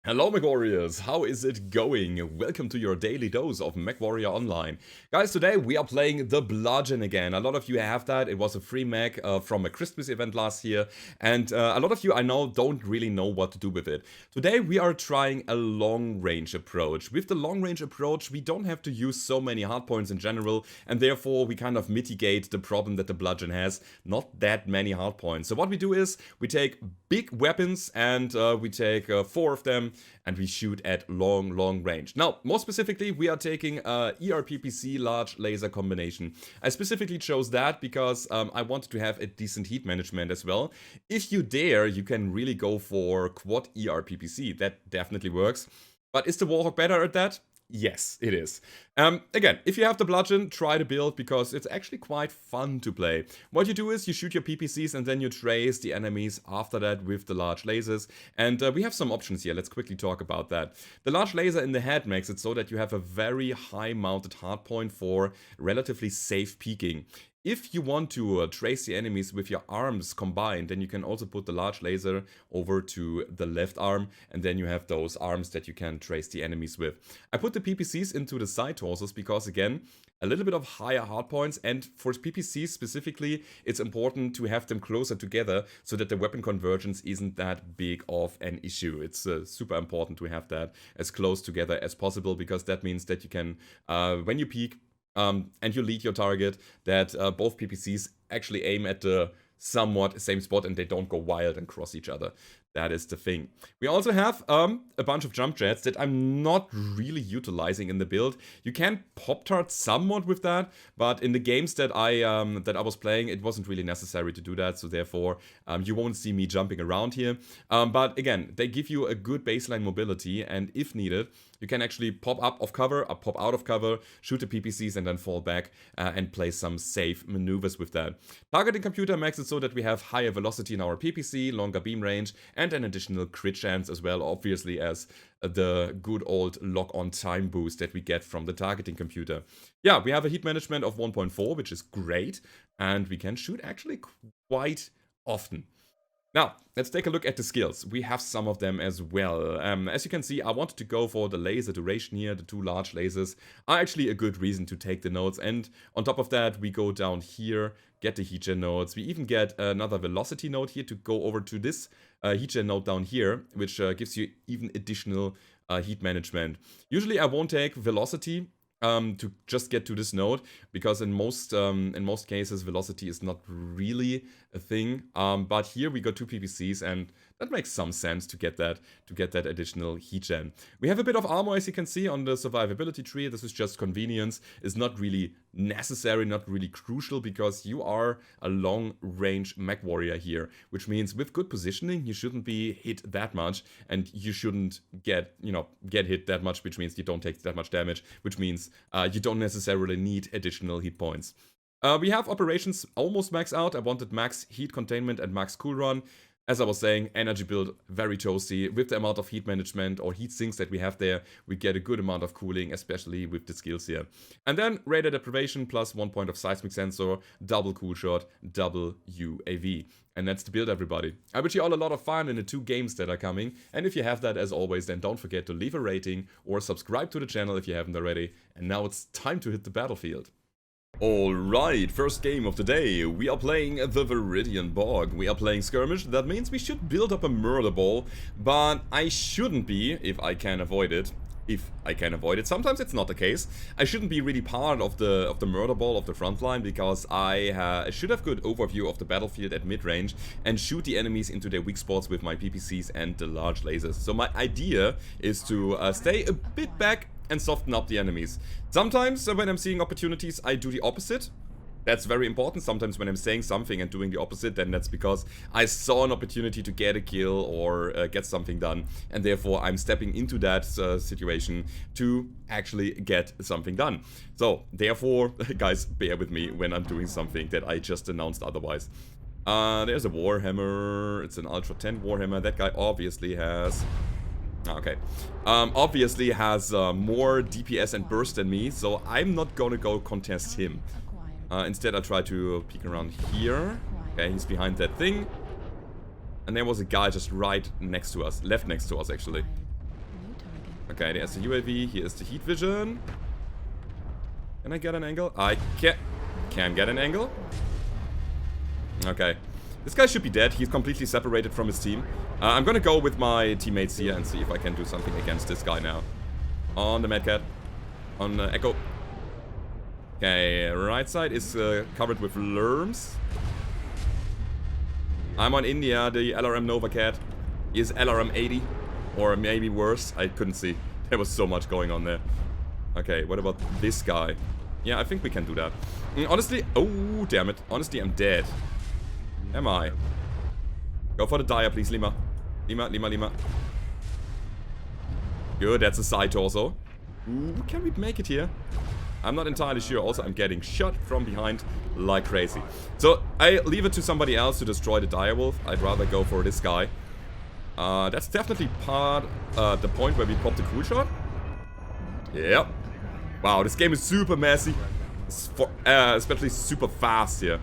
Hello Mechwarriors, how is it going? Welcome to your daily dose of Mechwarrior Online. Guys, today we are playing the Bludgeon again. A lot of you have that. It was a free mech from a Christmas event last year. And a lot of you I know don't really know what to do with it. Today we are trying a long range approach. With the long range approach we don't have to use so many hardpoints in general. And therefore we kind of mitigate the problem that the Bludgeon has. Not that many hardpoints. So what we do is we take big weapons and we take 4 of them. And we shoot at long range. Now, more specifically, we are taking C-ER-PPC large laser combination. I specifically chose that because I wanted to have a decent heat management as well. If you dare, you can really go for quad C-ER-PPC. That definitely works. But is the Warhawk better at that? Yes, it is. Again, if you have the Bludgeon, try to build because it's actually quite fun to play. What you do is you shoot your PPCs and then you trace the enemies after that with the large lasers. And we have some options here. Let's quickly talk about that. The large laser in the head makes it so that you have a very high mounted hardpoint for relatively safe peeking. If you want to trace the enemies with your arms combined, then you can also put the large laser over to the left arm, and then you have those arms that you can trace the enemies with. I put the PPCs into the side torsos because, again, a little bit of higher hardpoints, and for PPCs specifically, it's important to have them closer together so that the weapon convergence isn't that big of an issue. It's super important to have that as close together as possible because that means that you can, when you peek, and you lead your target, that both PPCs actually aim at the somewhat same spot and they don't go wild and cross each other. That is the thing. We also have a bunch of jump jets that I'm not really utilizing in the build. You can pop-tart somewhat with that, but in the games that I was playing, it wasn't really necessary to do that, so therefore you won't see me jumping around here. But again, they give you a good baseline mobility, and if needed, you can actually pop up of cover, or pop out of cover, shoot the PPCs and then fall back and play some safe maneuvers with that. Targeting computer makes it so that we have higher velocity in our PPC, longer beam range, and an additional crit chance as well, obviously as the good old lock-on time boost that we get from the targeting computer. Yeah, we have a heat management of 1.4, which is great, and we can shoot actually quite often. Now, let's take a look at the skills. We have some of them as well. As you can see, I wanted to go for the laser duration here. The 2 large lasers are actually a good reason to take the nodes. And on top of that, we go down here, get the heat gen nodes. We even get another velocity node here to go over to this heat gen node down here, which gives you even additional heat management. Usually I won't take velocity to just get to this node, because in most cases velocity is not really a thing. But here we got 2 PPCs, and that makes some sense to get that additional heat gen. We have a bit of armor, as you can see, on the survivability tree. This is just convenience. It's not really necessary, not really crucial, because you are a long-range Mechwarrior here, which means with good positioning, you shouldn't be hit that much, and you shouldn't get hit that much, which means you don't take that much damage, which means you don't necessarily need additional hit points. We have operations almost max out. I wanted max heat containment and max cooldown. As I was saying, energy build, very toasty. With the amount of heat management or heat sinks that we have there, we get a good amount of cooling, especially with the skills here. And then radar deprivation plus 1 point of seismic sensor, double cool shot, double UAV. And that's the build, everybody. I wish you all a lot of fun in the 2 games that are coming. And if you have that, as always, then don't forget to leave a rating or subscribe to the channel if you haven't already. And now it's time to hit the battlefield. Alright, first game of the day. We are playing the Viridian Bog. We are playing skirmish. That means we should build up a murder ball, but I shouldn't be, if I can avoid it. Sometimes it's not the case. I shouldn't be really part of the murder ball of the front line, because I should have good overview of the battlefield at mid-range and shoot the enemies into their weak spots with my PPCs and the large lasers. So my idea is to stay a bit back and soften up the enemies. Sometimes when I'm seeing opportunities, I do the opposite. That's very important. Sometimes when I'm saying something and doing the opposite, then that's because I saw an opportunity to get a kill or get something done, and therefore I'm stepping into that situation to actually get something done. So therefore, guys, bear with me when I'm doing something that I just announced otherwise. There's a Warhammer. It's an Ultra 10 Warhammer. That guy obviously has... Okay. Obviously has more DPS and burst than me, so I'm not gonna go contest him. Instead, I try to peek around here. Okay, he's behind that thing. And there was a guy just right next to us. Left next to us, actually. Okay, there's the UAV. Here is the heat vision. Can I get an angle? I can get an angle. Okay. This guy should be dead. He's completely separated from his team. I'm gonna go with my teammates here and see if I can do something against this guy now. On the Medcat. On Echo. Okay, right side is covered with lerms. I'm on India, the LRM Nova Cat is LRM 80. Or maybe worse, I couldn't see. There was so much going on there. Okay, what about this guy? Yeah, I think we can do that. Honestly, oh, damn it. Honestly, I'm dead. Am I? Go for the Dire, please, Lima. Lima. Good, that's a side torso. Ooh, can we make it here? I'm not entirely sure. Also, I'm getting shot from behind like crazy. So, I leave it to somebody else to destroy the direwolf. I'd rather go for this guy. That's definitely the point where we pop the cool shot. Yep. Wow, this game is super messy. Especially super fast here.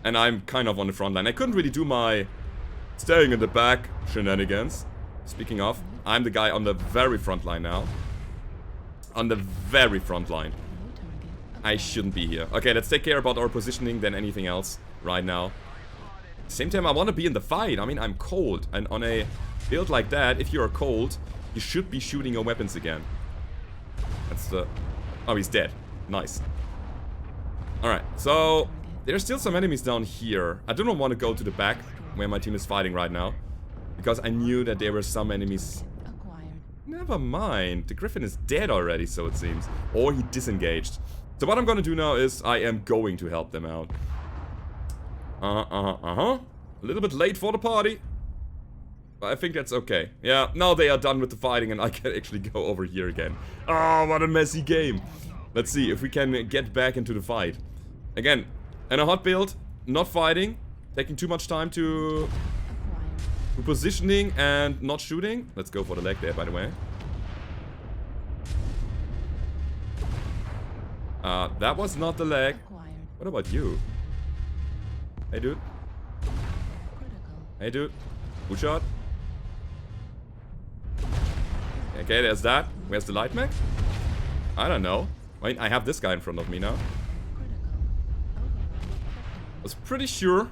And I'm kind of on the front line. I couldn't really do my staying in the back shenanigans. Speaking of, I'm the guy on the very front line now. On the very front line. I shouldn't be here. Okay, let's take care about our positioning than anything else right now. Same time, I want to be in the fight. I mean, I'm cold. And on a build like that, if you are cold, you should be shooting your weapons again. That's the... Oh, he's dead. Nice. Alright, so... There's still some enemies down here. I do not want to go to the back, where my team is fighting right now. Because I knew that there were some enemies... Never mind. The Griffin is dead already, so it seems. Or he disengaged. So what I'm gonna do now is I am going to help them out. A little bit late for the party. But I think that's okay. Yeah, now they are done with the fighting and I can actually go over here again. Oh, what a messy game. Let's see if we can get back into the fight. Again, in a hot build, not fighting, taking too much time to positioning and not shooting. Let's go for the leg there, by the way. That was not the leg. What about you? Hey, dude. Hey, dude. Good shot. Okay, there's that. Where's the light mech? I don't know. Wait, I have this guy in front of me now. I was pretty sure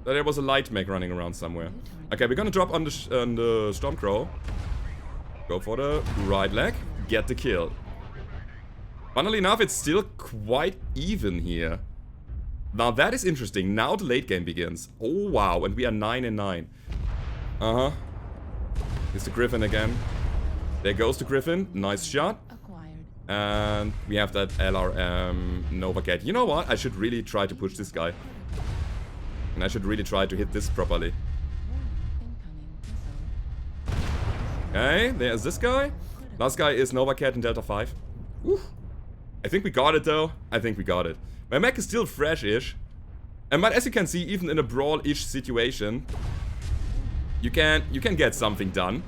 that there was a light mech running around somewhere. Okay, we're gonna drop on the Stormcrow. Go for the right leg. Get the kill. Funnily enough, it's still quite even here. Now that is interesting. Now the late game begins. Oh wow, and we are 9 and 9. Here's the Griffin again. There goes the Griffin. Nice shot. And we have that LRM Nova Cat. You know what? I should really try to push this guy. And I should really try to hit this properly. Okay, there's this guy. Last guy is Nova Cat in Delta 5. Woo. I think we got it though. I think we got it. My mech is still fresh-ish. But as you can see, even in a brawl-ish situation, you can get something done.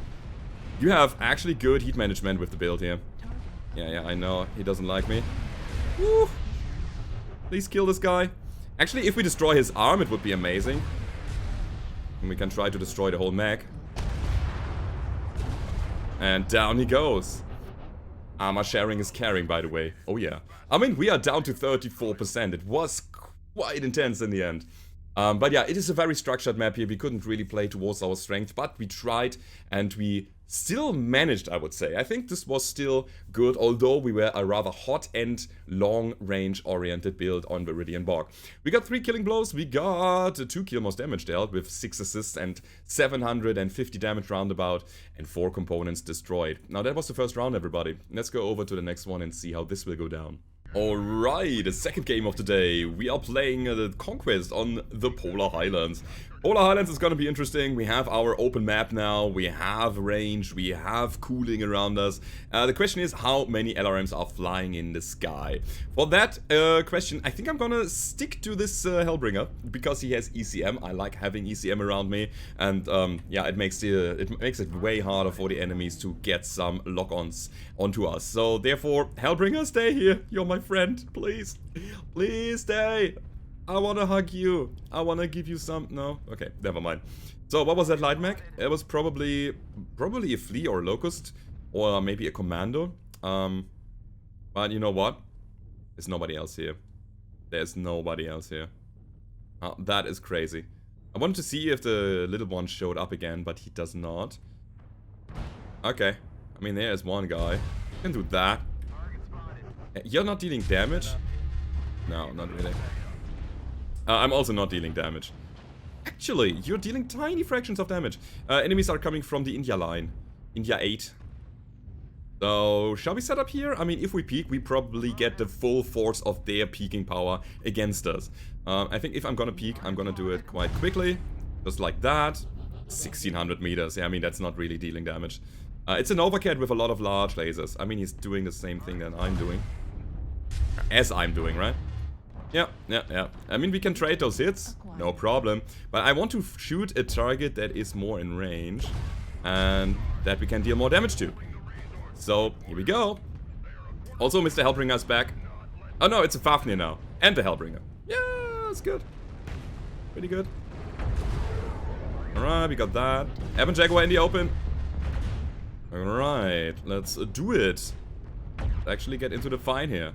You have actually good heat management with the build here. Yeah, I know. He doesn't like me. Woo. Please kill this guy. Actually, if we destroy his arm, it would be amazing. And we can try to destroy the whole mech. And down he goes. Armor sharing is caring, by the way. Oh yeah. I mean, we are down to 34%. It was quite intense in the end. But yeah, it is a very structured map here. We couldn't really play towards our strength, but we tried and we still managed, I would say. I think this was still good, although we were a rather hot and long-range oriented build on Viridian Bog. We got 3 killing blows, we got 2 kill most damage dealt with 6 assists and 750 damage roundabout and 4 components destroyed. Now that was the first round, everybody. Let's go over to the next one and see how this will go down. Alright, the second game of the day. We are playing the Conquest on the Polar Highlands. Polar Highlands is gonna be interesting. We have our open map now, we have range, we have cooling around us. The question is how many LRMs are flying in the sky. For that question, I think I'm gonna stick to this Hellbringer, because he has ECM. I like having ECM around me, and yeah, it makes it way harder for the enemies to get some lock-ons onto us. So therefore, Hellbringer, stay here. You're my friend, please. Please stay. I wanna hug you. I wanna give you some... No? Okay, never mind. So, what was that light mech? It was probably a flea or a locust. Or maybe a commando. But you know what? There's nobody else here. There's nobody else here. That is crazy. I wanted to see if the little one showed up again, but he does not. Okay. I mean, there's one guy. You can do that. You're not dealing damage? No, not really. I'm also not dealing damage. Actually, you're dealing tiny fractions of damage. Enemies are coming from the India line. India 8. So, shall we set up here? I mean, if we peek, we probably get the full force of their peeking power against us. I think if I'm gonna peek, I'm gonna do it quite quickly. Just like that. 1600 meters. Yeah, I mean, that's not really dealing damage. It's an overcat with a lot of large lasers. I mean, he's doing the same thing that I'm doing. As I'm doing, right? Yeah. I mean, we can trade those hits. No problem. But I want to shoot a target that is more in range. And that we can deal more damage to. So, here we go. Also, Mr. Hellbringer is back. Oh no, it's a Fafnir now. And the Hellbringer. Yeah, that's good. Pretty good. Alright, we got that. Ebon Jaguar in the open. Alright, let's do it. Let's actually get into the fight here.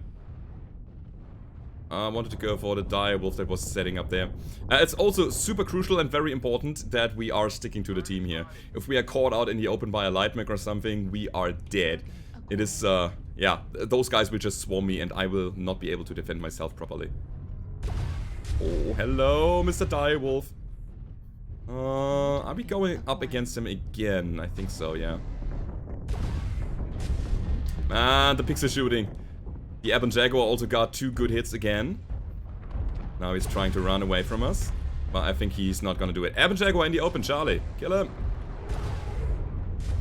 I wanted to go for the direwolf that was setting up there. It's also super crucial and very important that we are sticking to the team here. If we are caught out in the open by a light mech or something, we are dead. It is, yeah, those guys will just swarm me and I will not be able to defend myself properly. Oh, hello, Mr. Direwolf. Are we going up against him again? I think so, yeah. And the pixel shooting. The Ebon Jaguar also got 2 good hits again. Now he's trying to run away from us. But I think he's not gonna do it. Ebon Jaguar in the open, Charlie. Kill him.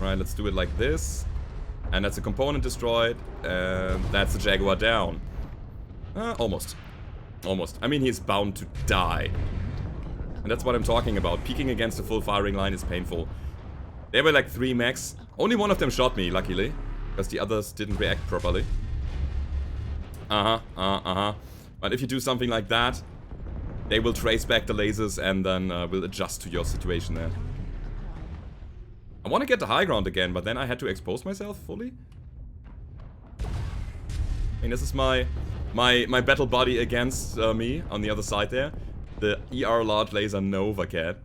Right, let's do it like this. And that's a component destroyed. And that's the Jaguar down. Almost. Almost. I mean, he's bound to die. And that's what I'm talking about. Peeking against the full firing line is painful. There were like 3 mechs. Only one of them shot me, luckily. Because the others didn't react properly. But if you do something like that, they will trace back the lasers and then will adjust to your situation there. I want to get the high ground again, but then I had to expose myself fully. I mean, this is my battle buddy against me on the other side there. The ER large laser Nova Cat.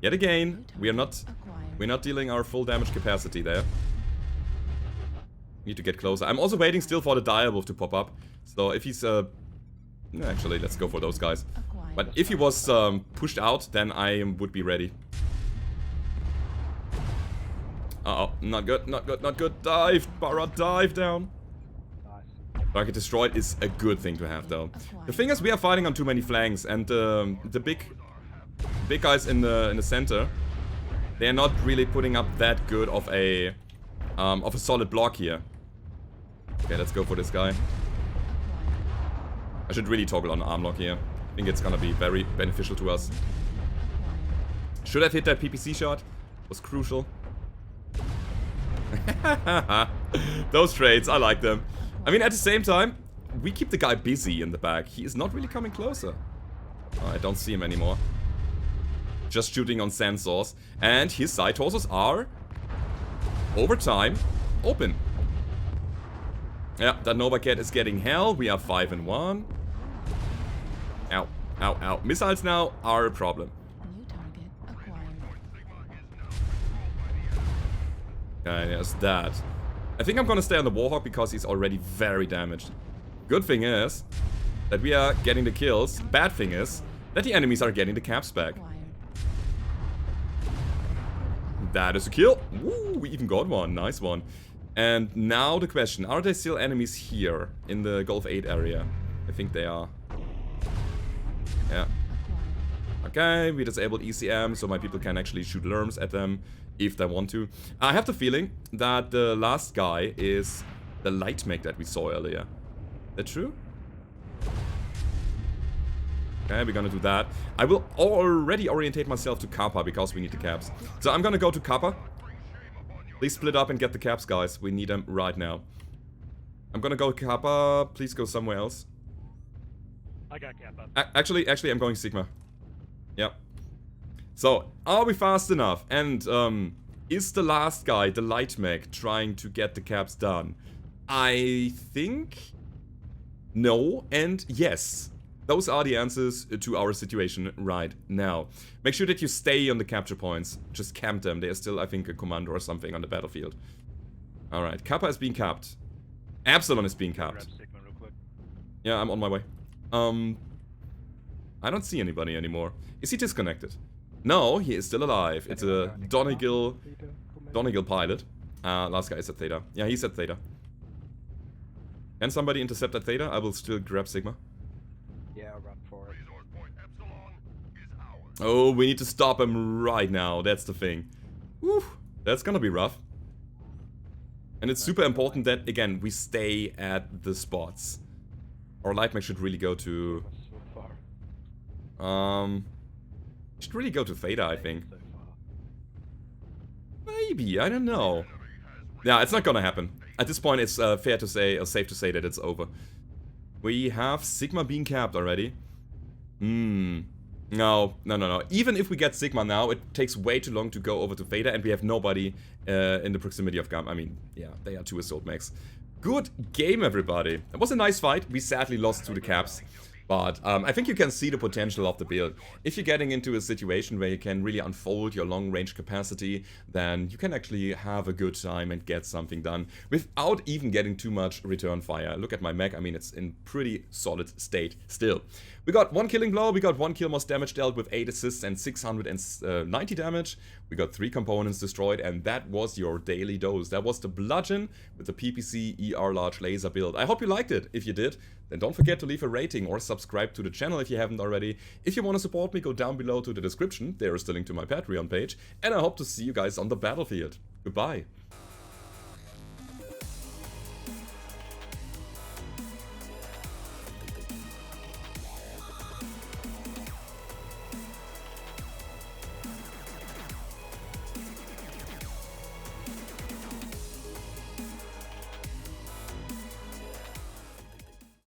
Yet again, we're not dealing our full damage capacity there. Need to get closer. I'm also waiting still for the direwolf to pop up. So if he's actually, let's go for those guys. But if he was pushed out, then I would be ready. Uh-oh, not good, not good, not good. Dive, Barad, dive down. Target destroyed is a good thing to have, though. The thing is, we are fighting on too many flanks, and the big guys in the center, they're not really putting up that good of a solid block here. Okay, let's go for this guy. I should really toggle on arm lock here. I think it's gonna be very beneficial to us. Should have hit that PPC shot. Was crucial. Those trades, I like them. I mean, at the same time, we keep the guy busy in the back. He is not really coming closer. Oh, I don't see him anymore. Just shooting on sensors. And his side torsos are, over time, open. Yeah, that Nova Cat is getting hell. We are 5-1. Ow, ow, ow. Missiles now are a problem. New target acquired. Okay, there's that. I think I'm gonna stay on the Warhawk because he's already very damaged. Good thing is that we are getting the kills. Bad thing is that the enemies are getting the caps back. That is a kill. Woo, we even got one. Nice one. And now the question, are there still enemies here in the Gulf 8 area? I think they are. Yeah. Okay, we disabled ECM, so my people can actually shoot lerms at them if they want to. I have the feeling that the last guy is the light mech that we saw earlier. Is that true? Okay, we're gonna do that. I will already orientate myself to Kappa because we need the caps. So I'm gonna go to Kappa. Please split up and get the caps, guys. We need them right now. I'm gonna go Kappa. Please go somewhere else. I got cap up. Actually, I'm going Sigma. Yep. So, are we fast enough? And, is the last guy, the light mech, trying to get the caps done? I think... no and yes. Those are the answers to our situation right now. Make sure that you stay on the capture points. Just camp them. There's still, I think, a commander or something on the battlefield. Alright, Kappa is being capped. Epsilon is being capped. Yeah, I'm on my way. I don't see anybody anymore. Is he disconnected? No, he is still alive. It's a Donegal pilot. Last guy is at Theta. Yeah, he's at Theta. Can somebody intercept at Theta? I will still grab Sigma. Yeah, run for it. Oh, we need to stop him right now. That's the thing. Whew, that's gonna be rough. And it's super important that, again, we stay at the spots. Our light mech should really go to... should really go to Theta, I think. Maybe, I don't know. Yeah, it's not gonna happen. At this point, it's fair to say, or safe to say that it's over. We have Sigma being capped already. No. Even if we get Sigma now, it takes way too long to go over to Theta, and we have nobody in the proximity of Gamma. I mean, yeah, they are 2 assault mechs. Good game, everybody. It was a nice fight. We sadly lost to the caps. But I think you can see the potential of the build. If you're getting into a situation where you can really unfold your long-range capacity, then you can actually have a good time and get something done without even getting too much return fire. Look at my mech, I mean, it's in pretty solid state still. We got 1 killing blow, we got 1 kill most damage dealt with 8 assists and 690 damage. We got 3 components destroyed, and that was your daily dose. That was the Bludgeon with the PPC ER large laser build. I hope you liked it. If you did, then don't forget to leave a rating or subscribe to the channel if you haven't already. If you want to support me, go down below to the description. There is the link to my Patreon page. And I hope to see you guys on the battlefield. Goodbye.